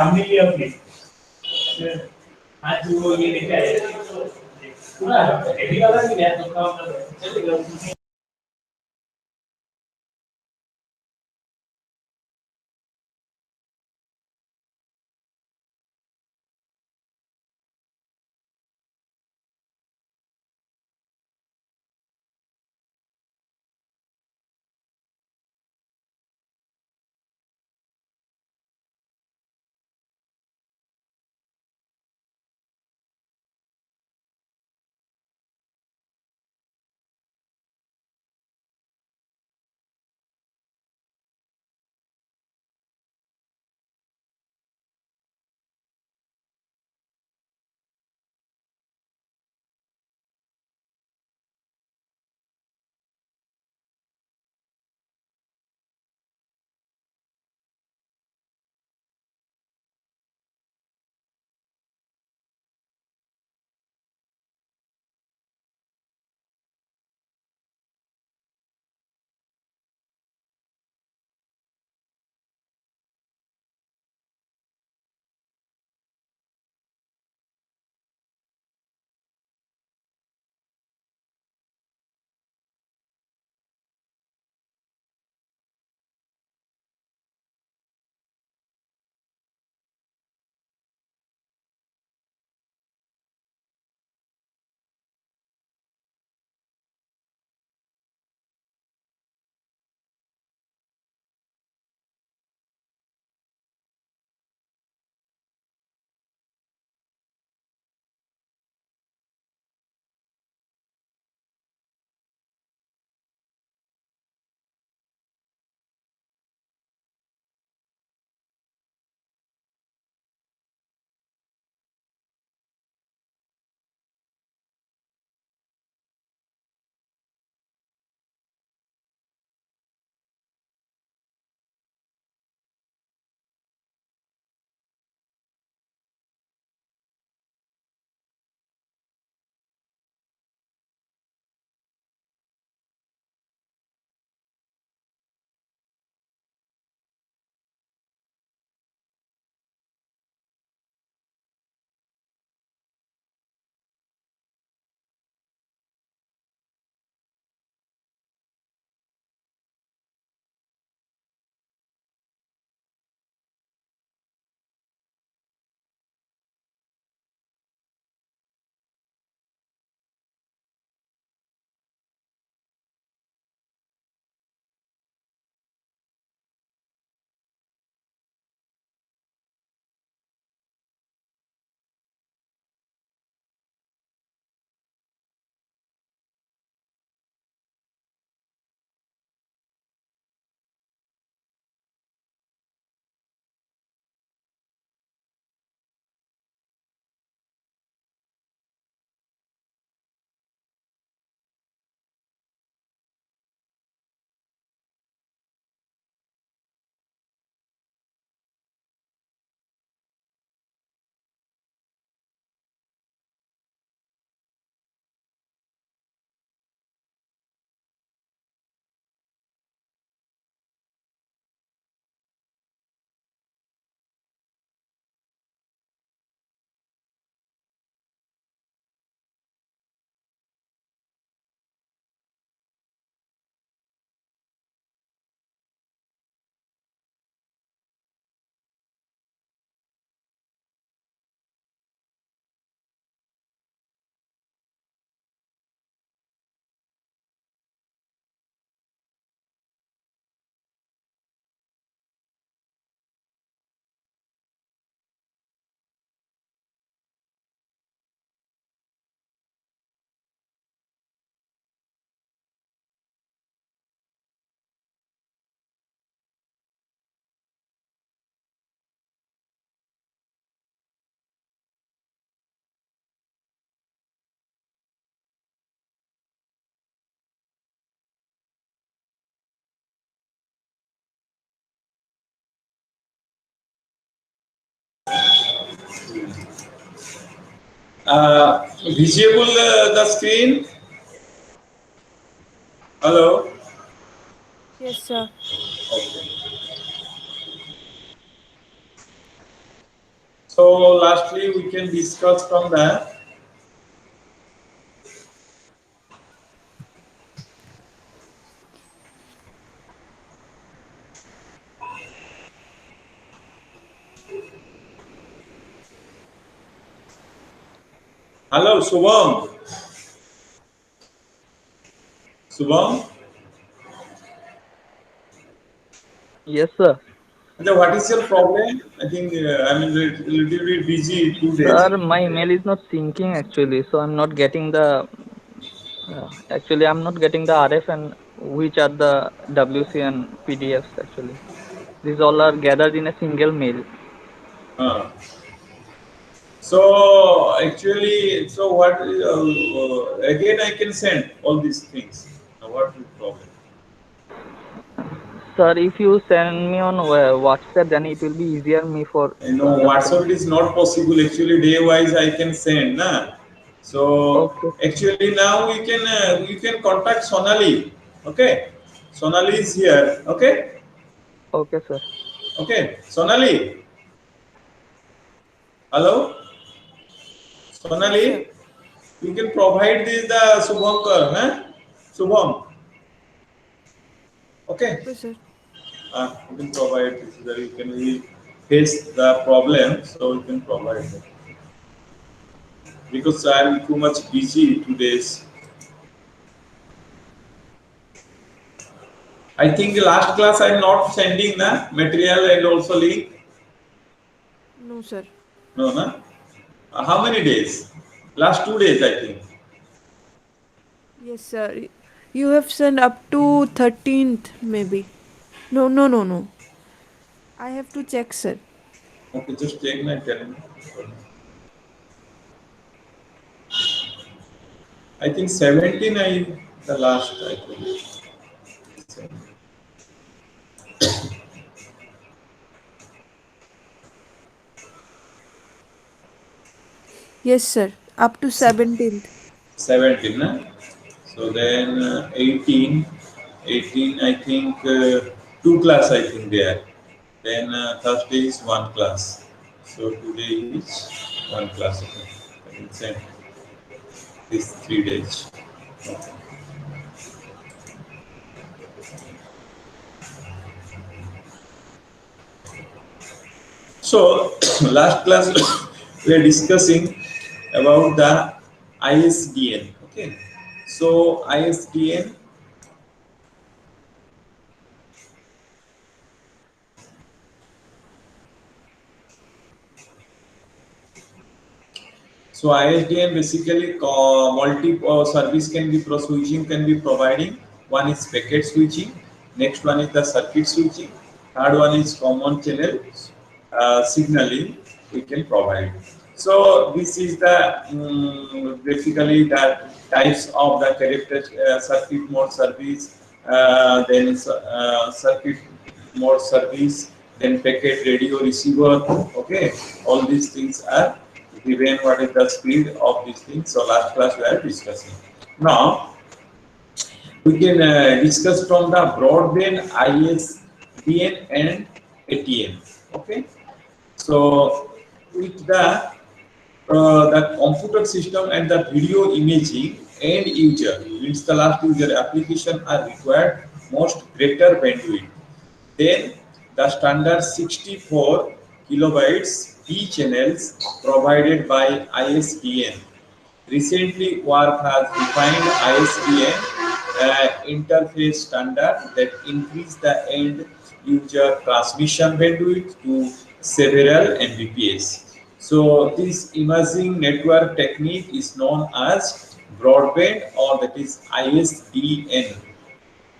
familiar place. आज वो ये लेके आए पूरा हेवी वाला नहीं है तो काम visible the screen? Hello? Yes, sir. Okay. So lastly, we can discuss from the hello Subham. Subham, Yes, sir. what is your problem? I think I'm a little bit busy 2 days. Sir, my email is not syncing actually, so I'm not getting the actually I'm not getting the RF and which are the WC and PDFs actually. These all are gathered in a single mail. Uh, so actually, so what? Again, I can send all these things. What is the problem? Sir, if you send me on WhatsApp, then it will be easier me for You to know, understand. WhatsApp it is not possible. Actually, day wise I can send, na. So Okay, actually now we can contact Sonali. Okay, Sonali is here. Okay, okay, sir. okay, Sonali. Hello, Yes, sir. Sonali. You can provide this the Subhankar, huh? Subham. Okay, Okay, sir. you can provide this. You can we face the problem, so you can provide it. Because I am too much busy today's. I think the last class I'm not sending the material and also link. No, sir. No, na? How many days? Last 2 days, I think. Yes, sir. You have sent up to 13th, maybe. No, no, no, no. I have to check, sir. Okay, just check my calendar. I think 17. I the last. I think. Yes, sir. Up to 17th. 17, na? So then 18. 18. I think two class. I think there. Then Thursday is one class. So today is one class. Okay. I will send these 3 days. So last class we are discussing about the ISDN. Okay. So ISDN. So ISDN basically multi service can be switching can be providing. One is packet switching. Next one is the circuit switching. Third one is common channel signaling we can provide. So this is the basically the types of the character circuit mode service, then circuit mode service, then packet radio receiver. Okay, all these things are given. What is the speed of these things? So last class we are discussing. Now we can discuss from the broadband ISDN and ATM. Okay, so with the computer system and the video imaging end user means the last user application are required most greater bandwidth. Then the standard 64 kilobytes B channels provided by ISDN. Recently, work has defined ISDN interface standard that increase the end user transmission bandwidth to several Mbps. So this emerging network technique is known as broadband or that is ISDN.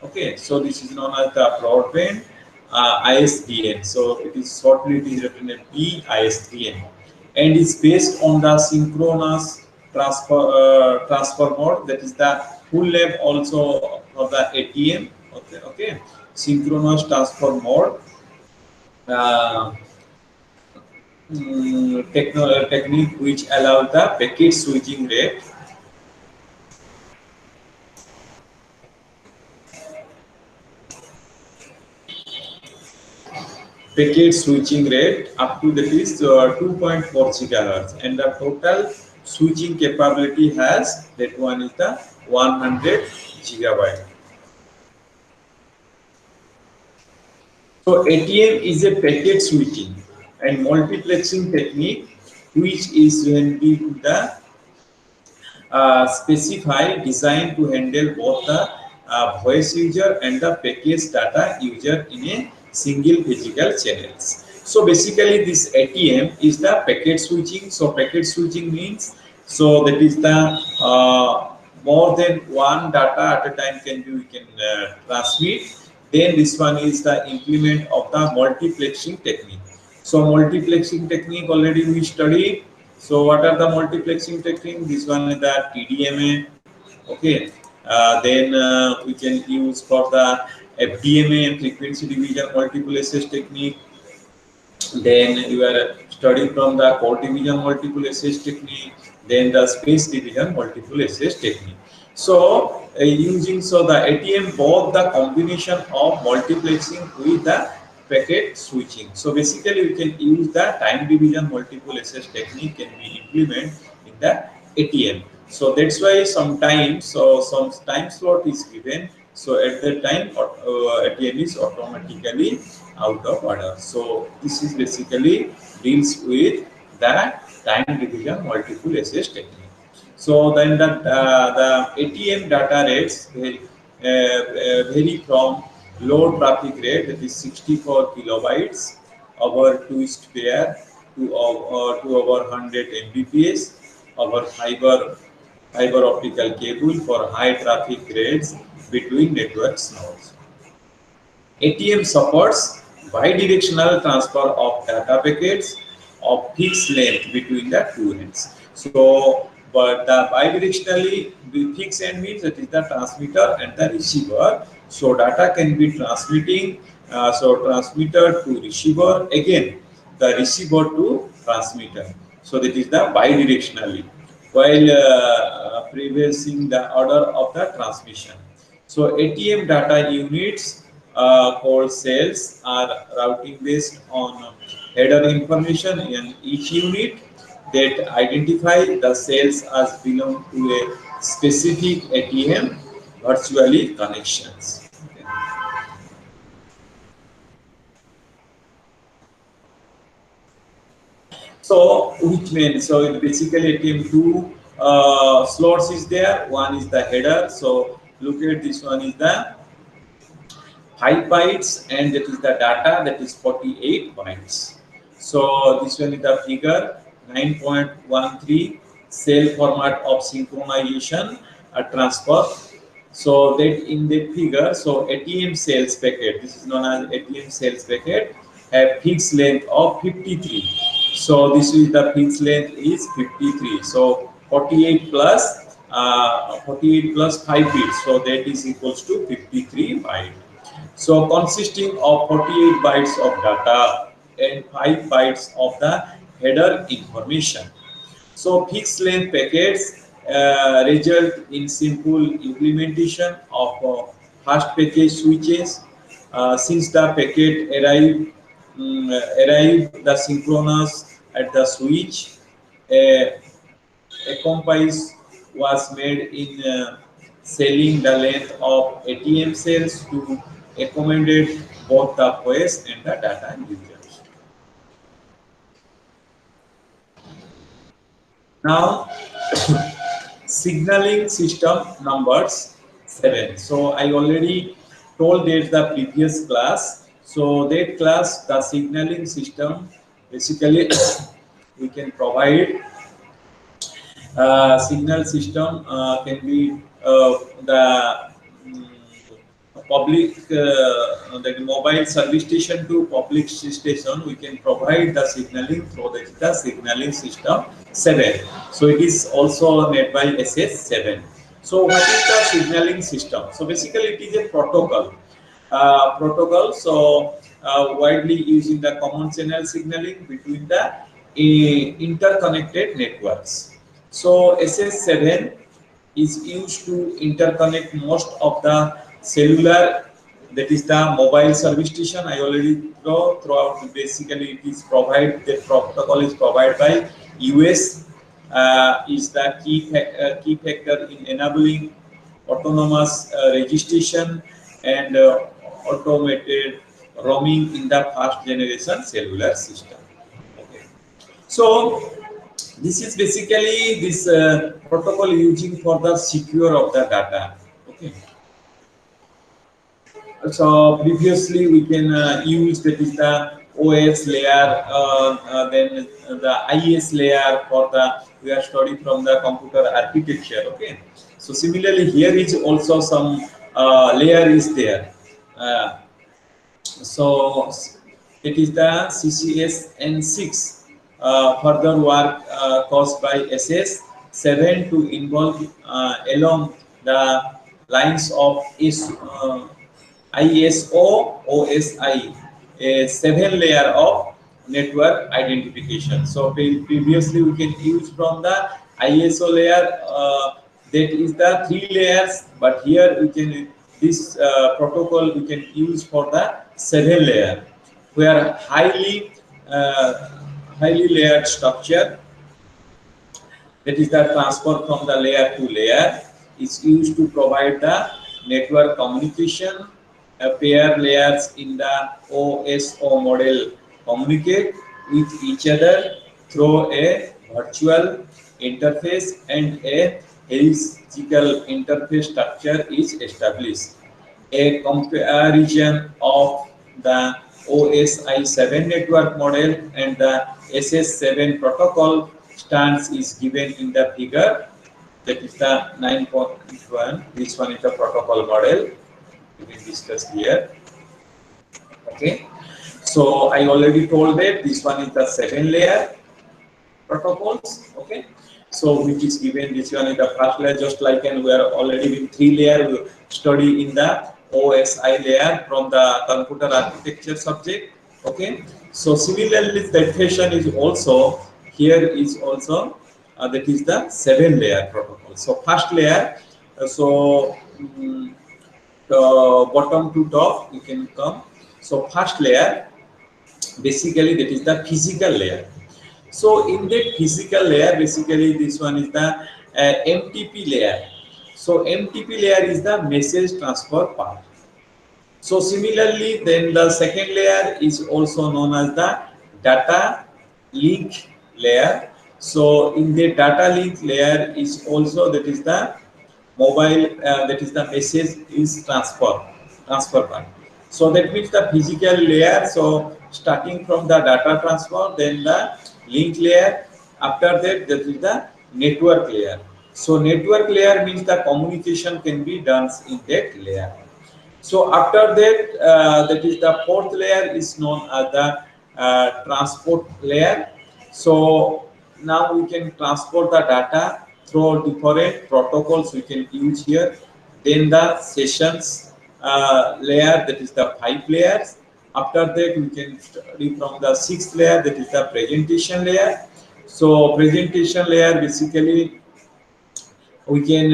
Okay, so this is known as the broadband ISDN. So it is shortly it is written as BISDN and is based on the synchronous transfer mode. That is the full name also for the ATM. Okay, okay, synchronous transfer mode. Uh, technique which allow the packet switching rate. packet switching rate up to that is 2.4 gigahertz, and the total switching capability has that one is the 100 gigabyte. So ATM is a packet switching and multiplexing technique, which is when we put the specify designed to handle both the voice user and the package data user in a single physical channels. So basically this ATM is the packet switching. So packet switching means, so that is the more than one data at a time we can transmit. Then this one is the implement of the multiplexing technique. So multiplexing technique already we studied. So what are the multiplexing technique? This one is the TDMA. Okay. Then we can use for the FDMA, frequency division multiple access technique. Then you are studying from the code division multiple access technique. Then the space division multiple access technique. So using the ATM, both the combination of multiplexing with the packet switching. So basically we can use the time division multiple access technique can be implemented in the ATM. So that's why sometimes some time slot is given. So at that time ATM is automatically out of order. So this is basically deals with the time division multiple access technique. So then the ATM data rates vary from low traffic rate, that is 64 kilobytes over twist pair to over 100 Mbps over fiber optical cable for high traffic rates between network nodes. ATM supports bidirectional transfer of data packets of fixed length between the two ends. So, but the bidirectionally fixed end means that is the transmitter and the receiver. So, data can be transmitting, so transmitter to receiver, again the receiver to transmitter. So, that is the bidirectionally, while preserving the order of the transmission. So, ATM data units called cells are routing based on header information in each unit that identify the cells as belong to a specific ATM virtually connections. Okay. So which means, so basically ATM two slots is there. One is the header. So look at this one is the 5 bytes, and that is the data, that is 48 bytes. So this one is the figure 9.13 cell format of synchronization transfer. So that in the figure, so ATM cells packet, this is known as ATM cells packet, have fixed length of 53. So this is the fixed length is 53. So 48 plus 5 bits, so that is equals to 53 bytes. So consisting of 48 bytes of data and 5 bytes of the header information. So fixed length packets result in simple implementation of fast packet switches. Since the packet arrive the synchronous at the switch, a compromise was made in selling the length of ATM cells to accommodate both the voice and the data users. Now, signaling system numbers 7. So I already told that the previous class. So that class, the signaling system, basically we can provide signal system can be the public the mobile service station to public station. We can provide the signaling through the signaling system 7. So it is also made by SS7. So what is the signaling system? So basically it is a protocol. So widely using the common channel signaling between the interconnected networks. So SS7 is used to interconnect most of the cellular that is the mobile service station. I already throughout. Basically, it is provide the protocol is provided by US. Is the key factor in enabling autonomous registration and automated roaming in the first generation cellular system. Okay. So this is basically this protocol using for the secure of the data. Okay. So previously we can use that is the OS layer, then the IS layer for the we are studying from the computer architecture. Okay. So similarly here is also some layer is there. So it is the CCS N6 further work caused by SS7 to involve along the lines of ISO OSI, a 7 layer of network identification. So previously we can use from the ISO layer, that is the 3 layers, but here we can this protocol we can use for the 7 layer, where highly layered structure, that is the transfer from the layer to layer, is used to provide the network communication. Pair layers in the OSO model communicate with each other through a virtual interface, and a hierarchical interface structure is established. A comparison of the OSI 7 network model and the SS7 protocol stands is given in the figure. That is the 9.1. This one is the protocol model we can discuss here. Okay. So I already told that this one is the 7 layer protocols. Okay. So which is given, this one is the first layer, just like, and we are already in 3 layer we study in the OSI layer from the computer architecture subject. Okay. So similarly the fashion is also here is also that is the 7 layer protocol. So first layer, bottom to top you can come. So first layer basically that is the physical layer. So in that physical layer, basically this one is the MTP layer. So MTP layer is the message transfer part. So similarly, then the second layer is also known as the data link layer. So in the data link layer is also that is the mobile, that is the message is transfer part. So that means the physical layer. So starting from the data transfer, then the link layer. After that, that is the network layer. So network layer means the communication can be done in that layer. So after that, that is the fourth layer is known as the transport layer. So now we can transport the data through different protocols we can use here. Then the sessions layer, that is the 5 layers. After that, we can study from the 6th layer, that is the presentation layer. So presentation layer basically we can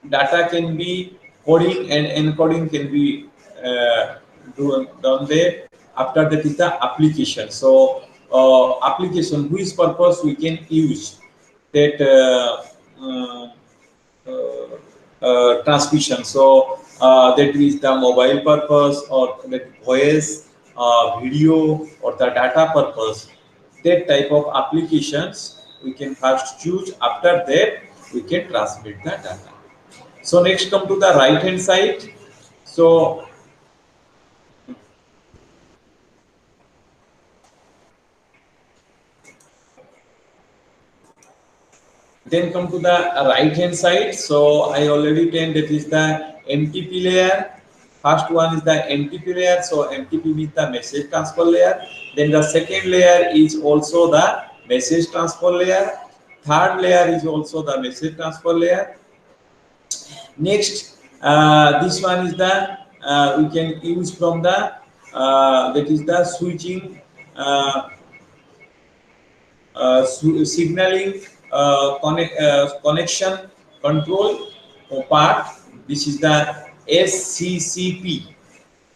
data can be coding and encoding can be done there. After that is the application. So application, whose purpose we can use that transmission. So that is the mobile purpose, or that voice, video, or the data purpose. That type of applications we can first choose. After that we can transmit the data. So next come to the right hand side. So then come to the right hand side. So I already told that is the MTP layer. First one is the MTP layer. So MTP means the message transfer layer. Then the second layer is also the message transfer layer. Third layer is also the message transfer layer. Next, this one is the we can use from the that is the switching signaling connection control part. This is the SCCP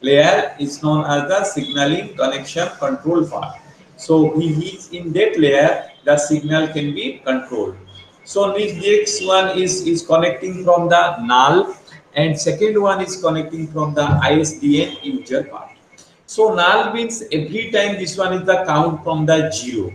layer is known as the signaling connection control part. So in that layer, the signal can be controlled. So next one is connecting from the null, and second one is connecting from the ISDN user part. So null means every time this one is the count from the zero.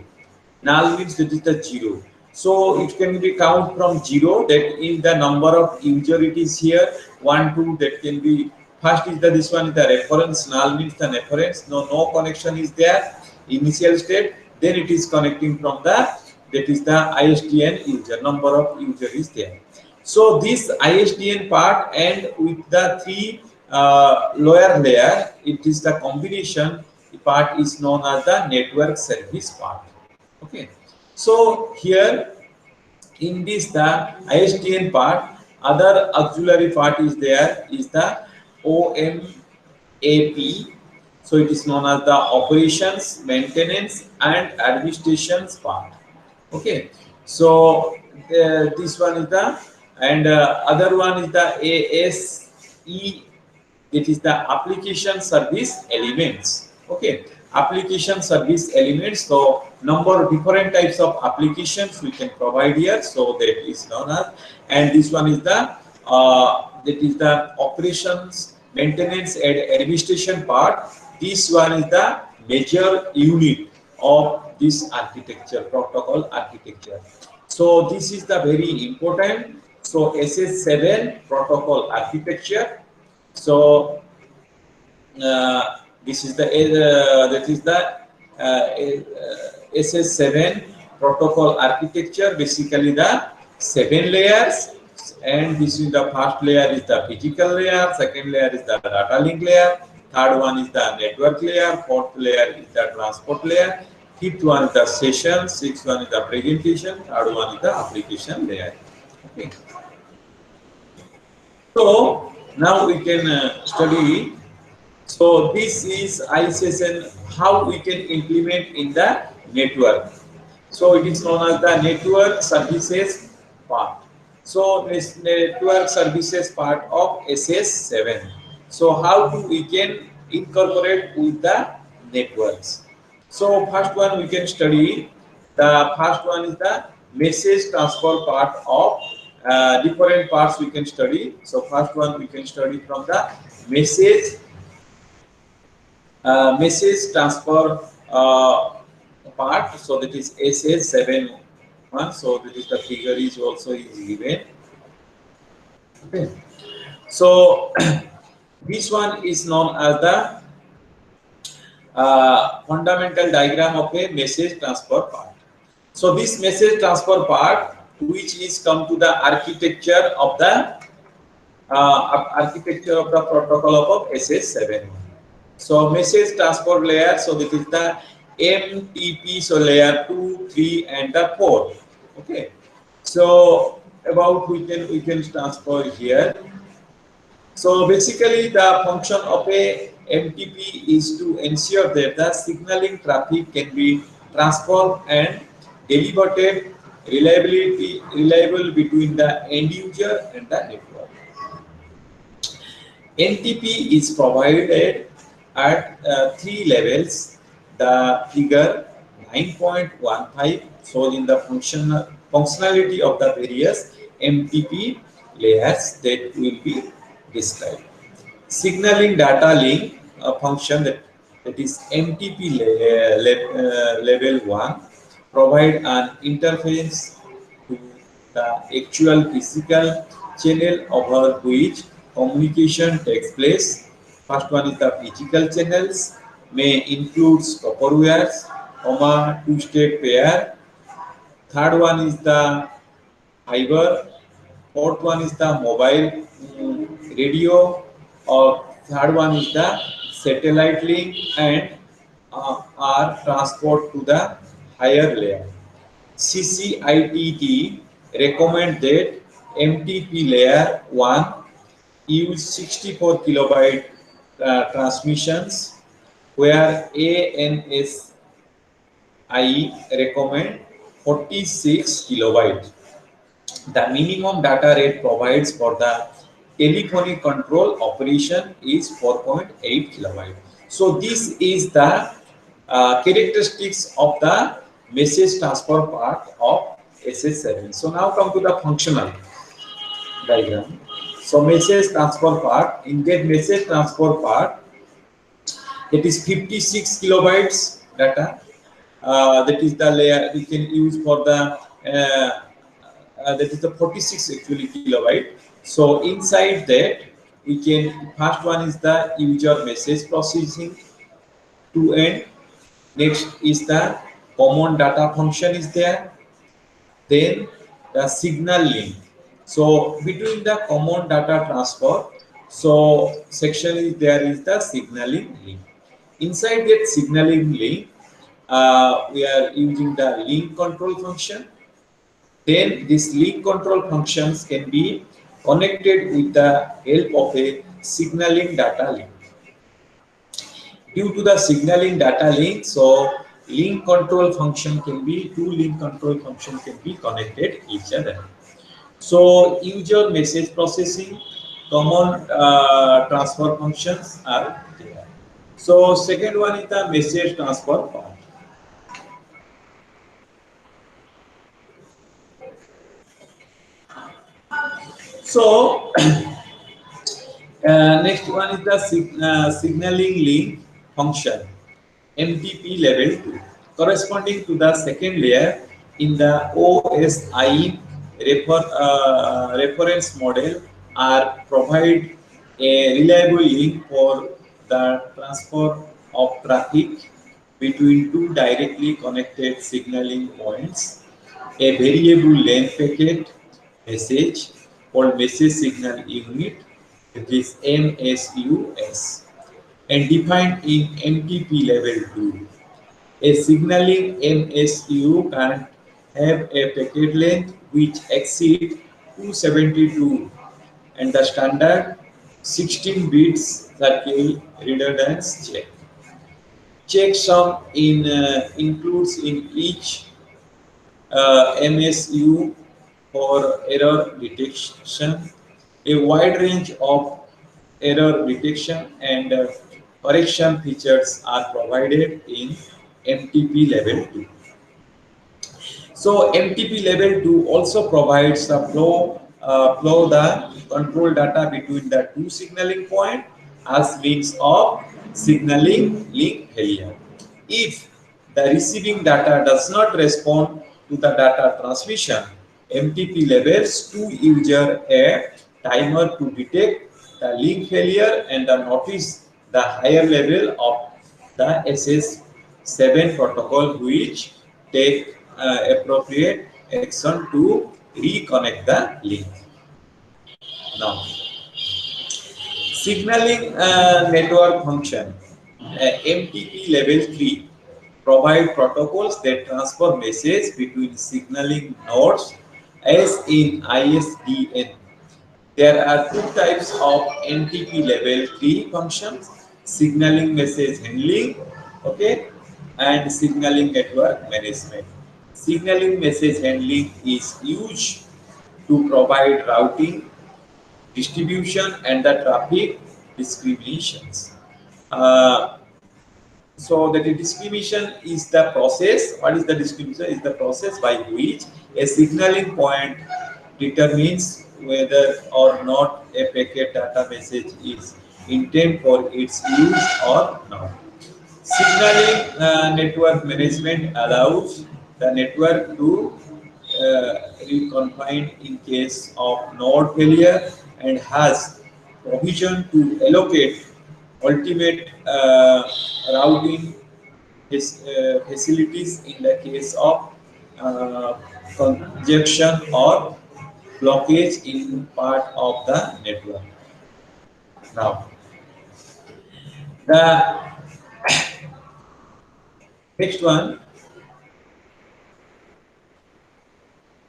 Null means that is the zero. So it can be count from zero, that is the number of user it is here, 1, 2, that can be first is the this one is the reference. Null means the reference, no connection is there, initial state, then it is connecting from the, that is the ISDN user, number of user is there. So this ISDN part and with the three lower layer, it is the combination part is known as the network service part. Okay, so here in this the ISDN part, other auxiliary part is there is the OMAP. So it is known as the operations, maintenance and administrations part. Okay, so this one is the, and other one is the ASE, it is the application service elements. Okay, application service elements. So number of different types of applications we can provide here. So that is known as, and this one is the that is the operations, maintenance and administration part. This one is the major unit of this architecture, protocol architecture. So this is the very important. So SS7 protocol architecture. So this is the that is the SS7 protocol architecture. Basically the 7 layers, and this is the first layer is the physical layer, second layer is the data link layer, third one is the network layer, fourth layer is the transport layer, fifth one is the session, sixth one is the presentation, third one is the application layer. Okay. So now we can study. So this is ISSN, how we can implement in the network. So it is known as the network services part. So this network services part of SS7. So how do we can incorporate with the networks? So first one we can study, the first one is the message transfer part of different parts we can study. So first one we can study from the message transfer part. So that is SS7 one. So that is the figure is also given. Okay. So this one is known as the fundamental diagram of a message transfer part. So this message transfer part, which is come to the architecture of the protocol of SS7. So message transfer layer, so this is the MTP, so layer 2, 3 and the 4. Okay, so about we can transfer here. So basically the function of a MTP is to ensure that the signaling traffic can be transferred and delivered reliable between the end user and the network. NTP is provided at 3 levels. The figure 9.15 shows in the functionality of the various MTP layers that will be described. Signaling data link function that is MTP level 1 provide an interface to the actual physical channel over which communication takes place. First one is the physical channels, may include copper wires, two-state pair. Third one is the fiber. Fourth one is the mobile radio, or third one is the satellite link, and are transport to the higher layer. CCITT recommend that MTP layer 1 use 64 kilobyte transmissions, where ANSI recommend 46 kilobyte. The minimum data rate provides for the telephony control operation is 4.8 kilobyte. So this is the characteristics of the message transfer part of SS7. So now come to the functional diagram. So message transfer part, in that message transfer part, it is 56 kilobytes data. That is the layer we can use for the that is the 46 actually kilobyte. So inside that we can, first one is the user message processing to end. Next is the common data function is there. Then the signal link. So between the common data transfer, so section is there is the signaling link. Inside that signaling link, we are using the link control function. Then this link control functions can be connected with the help of a signaling data link. Due to the signaling data link, so link control function can be, two link control function can be connected each other. So user message processing, common transfer functions are there. So second one is the message transfer part. So next one is the signaling link function, MTP level 2, corresponding to the second layer in the OSI reference model, are provide a reliable link for the transfer of traffic between two directly connected signaling points. A variable length packet message called message signal unit, it is MSUS, and defined in MTP level 2. A signaling MSU can have a packet length which exceeds 272 and the standard 16 bits circle redundance check. Checksum includes in each MSU for error detection, a wide range of error detection and correction features are provided in MTP level 2. So MTP level 2 also provides the flow the control data between the two signaling point as means of signaling link failure. If the receiving data does not respond to the data transmission, MTP levels 2 user a timer to detect the link failure and notice the higher level of the SS7 protocol, which take appropriate action to reconnect the link. Now, signaling network function, MTP level 3, provide protocols that transfer message between signaling nodes as in ISDN. There are two types of MTP level 3 functions: signaling message handling, okay, and signaling network management. Signaling message handling is used to provide routing, distribution, and the traffic discriminations. Uh, so the discrimination is the process. What is the discrimination? Is the process by which a signaling point determines whether or not a packet data message is intended for its use or not. Signaling network management allows the network to reconfine in case of node failure and has provision to allocate ultimate routing facilities in the case of congestion or blockage in part of the network. Now, the next one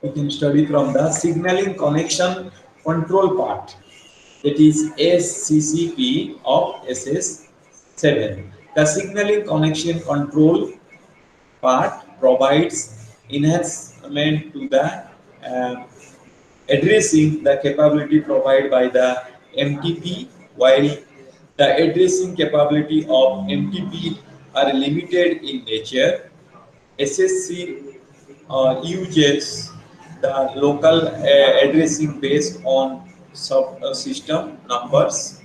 we can study from the signaling connection control part, that is SCCP of SS7. The signaling connection control part provides enhancement to the addressing the capability provided by the MTP, while the addressing capability of MTP are limited in nature. SSC uses the local addressing based on subsystem numbers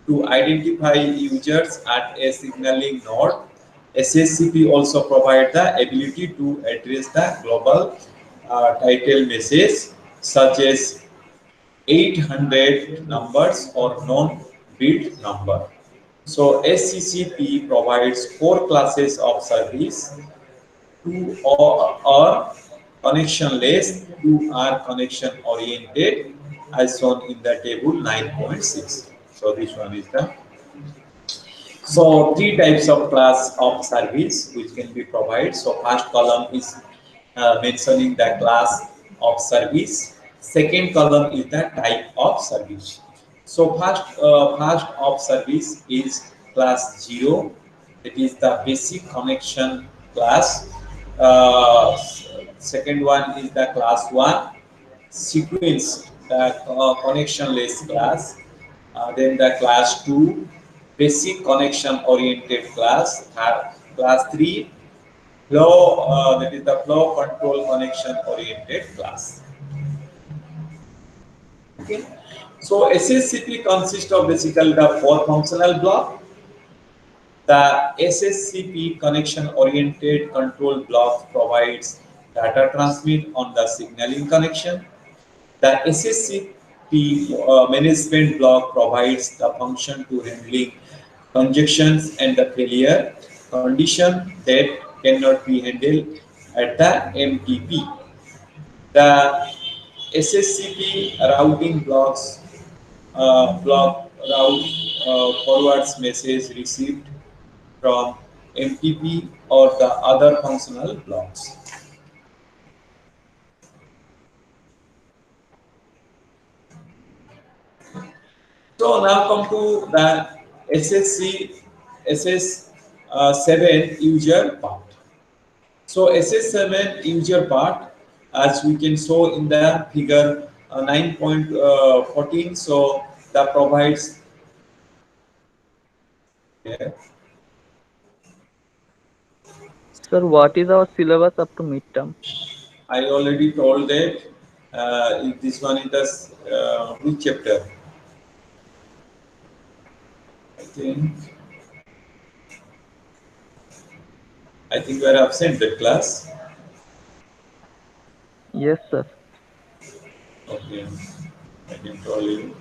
to identify users at a signaling node. SSCP also provides the ability to address the global title message such as 800 numbers or non-bit number. So SCCP provides four classes of service. Two are connectionless, two are connection oriented, as shown in the table 9.6. So this one is the three types of class of service which can be provided. So first column is mentioning the class of service. Second column is the type of service. So first of service is class 0. It is the basic connection class. Second one is the class 1 sequence, the connectionless class. Then the class 2 basic connection oriented class. Class 3 flow, that is the flow control connection oriented class. Okay. So SSCP consists of basically the four functional block. The SSCP connection oriented control block provides data transmit on the signaling connection. The SSCP management block provides the function to handling conjunctions and the failure condition that cannot be handled at the MTP. The SSCP routing blocks block route forwards message received from MTP or the other functional blocks. So now come to the SS7 user part. So SS7 user part, as we can show in the figure 9.14, so that provides Sir, what is our syllabus up to midterm? I already told that this one is the which chapter? I think you are absent that class. Yes, sir. Okay, I can tell you.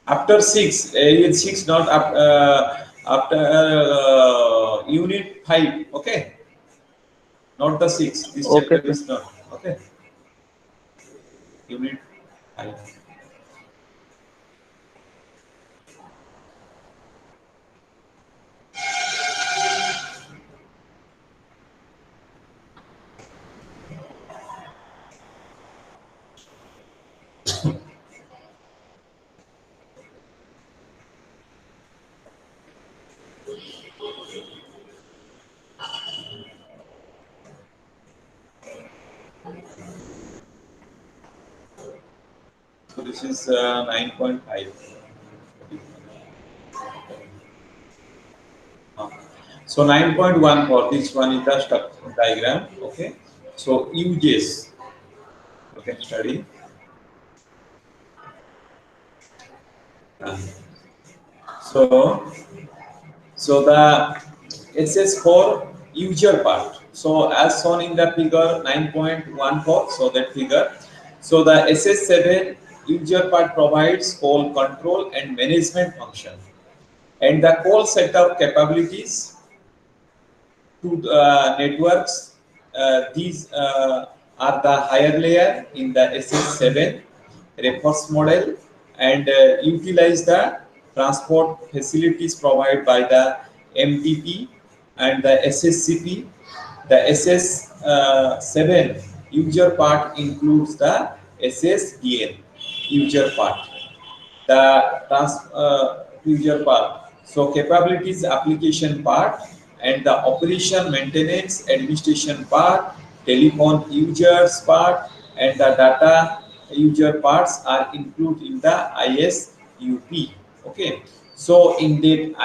After 6, unit 6, not after unit 5, okay? Not the 6, this Okay, chapter sir. is not, okay? Unit 5. So this is 9.5. So 9.1 for this one is the structure diagram. Okay. So uses you can study. So the SS4 user part. So as shown in the figure 9.14, so that figure. So the SS7 user part provides call control and management function, and the call setup capabilities to networks. These are the higher layer in the SS7 reference model, and utilize the transport facilities provided by the MTP and the SSCP. The SS7 user part includes the SSDN user part, the user part. So capabilities application part and the operation maintenance administration part, telephone users part, and the data user parts are included in the ISUP. Okay, so in that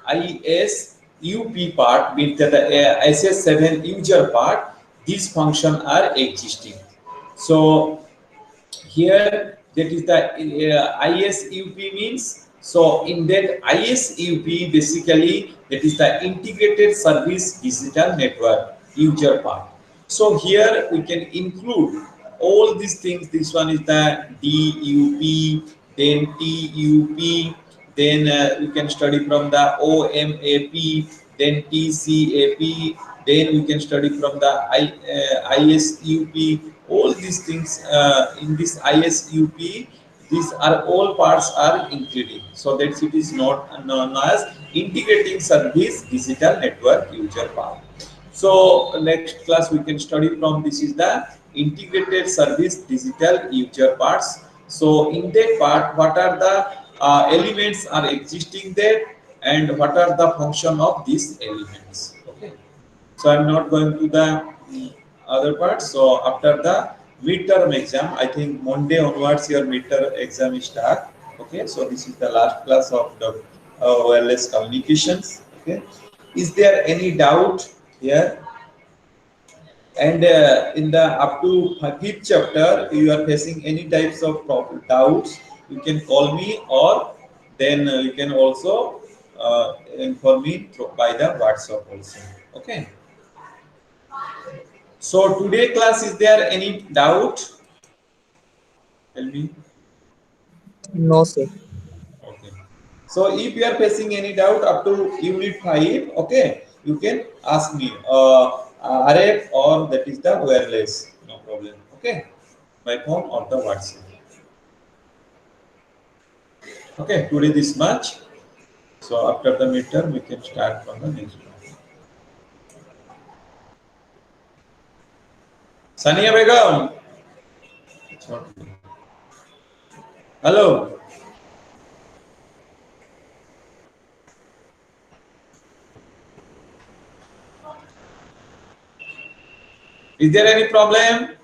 ISUP part with the SS7 user part, these functions are existing. So here that is the ISUP means, so in that ISUP basically that is the integrated service digital network user part. So here we can include all these things. This one is the DUP, then TUP, then we can study from the OMAP, then TCAP, then we can study from the ISUP. All these things in this ISUP, these are all parts are included. So that it is not known as integrating service digital network user part. So next class we can study from, this is the integrated service digital user parts. So in that part, what are the elements are existing there, and what are the function of these elements. Okay. So I'm not going to the other part. So after the midterm exam, I think Monday onwards your midterm exam is start. Okay. So this is the last class of the wireless communications. Okay. Is there any doubt here? And in the up to fifth chapter, you are facing any types of doubts, you can call me, or then you can also inform me by the WhatsApp also. Okay. So today class, is there any doubt? Tell me. No, sir. Okay. So if you are facing any doubt up to unit 5, okay, you can ask me RF, or that is the wireless, no problem. Okay, by phone or the WhatsApp. Okay, today this much. So after the midterm, we can start from the next one. Sania Begum. Hello. Is there any problem?